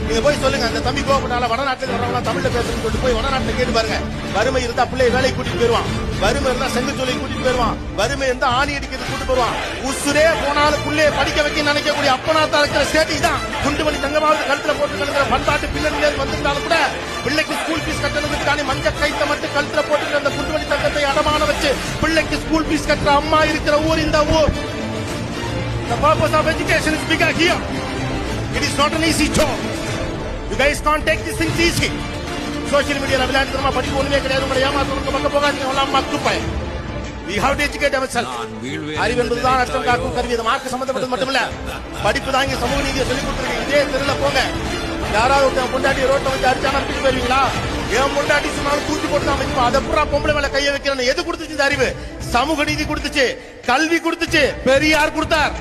நீங்க போய் சொல்லுங்க அந்த தம்பி கோபப்பட்டால வடநாட்டுல வரவங்க தமிழ்ல பேசணும்னு சொல்லிட்டு போய் வடநாட்டுல கேட்டு பாருங்க. வறுமை இருந்தா பிள்ளை வேலைக்கு கூட்டிட்டு போயிருவான், வறுமை இருந்தா செங்கச்சோலை கூட்டிட்டு போயிருவான், வறுமை இருந்தா ஆணி அடிக்கிறது கூட்டிட்டு போயிருவான். உசுரே போனாலும் பிள்ளைய படிக்க வைக்க நினைக்கக்கூடிய அப்பனாத்தா இருக்கிற ஸ்டேட் தான். குண்டுமணி தங்கமாவது கழுத்துல போட்டு கிடக்கிற பண்பாட்டு பின்னணியில வந்திருந்தாலும் கூட பிள்ளைக்கு ஸ்கூல் ஃபீஸ் கட்டணத்துக்கான மஞ்ச கைத்த மட்டும் கழுத்துல போட்டு அந்த குண்டுமணி தங்கத்தை அடமான வச்சு பிள்ளைக்கு ஸ்கூல் ஃபீஸ் கட்டுற அம்மா இருக்கிற ஊர் இந்த ஊர். The purpose of education is bigger here. It is not an easy job. You guys can't take these things easy. Social media la விளையாடுறமா படிப்பு ஒண்ணுமே கிடையாது. உங்களை ஏமாத்துறதுக்கு பக்கம் போகாதீங்க. எல்லாம் மக்குப்பாய். We have to educate ourselves. அறிவு என்பதுதான் அர்த்தம் காக்கும் கருவி. இது மார்க்க சம்பந்தப்பட்டது மட்டுமில்ல, படிப்பு தான் இங்க சமூக நீதியை சொல்லிக் கொடுத்துருக்கீங்க. இதே தெருல போங்க, யாராவது ஒருத்தன் பொண்டாட்டி ரோட்ல வந்து அடிச்சானா பிடிச்சு போயிருவீங்களா? ஏன் பொண்டாட்டி சொன்னாலும் தூக்கி போட்டு தான் வைப்போம். அதை பூரா பொம்பளை மேல கையை வைக்கிறேன்னு எது கொடுத்துச்சு? இந்த அறிவு சமூக நீதி கொடுத்துச்சு, கல்வி கொடுத்துச்சு, பெரியார் கொடுத்தார்.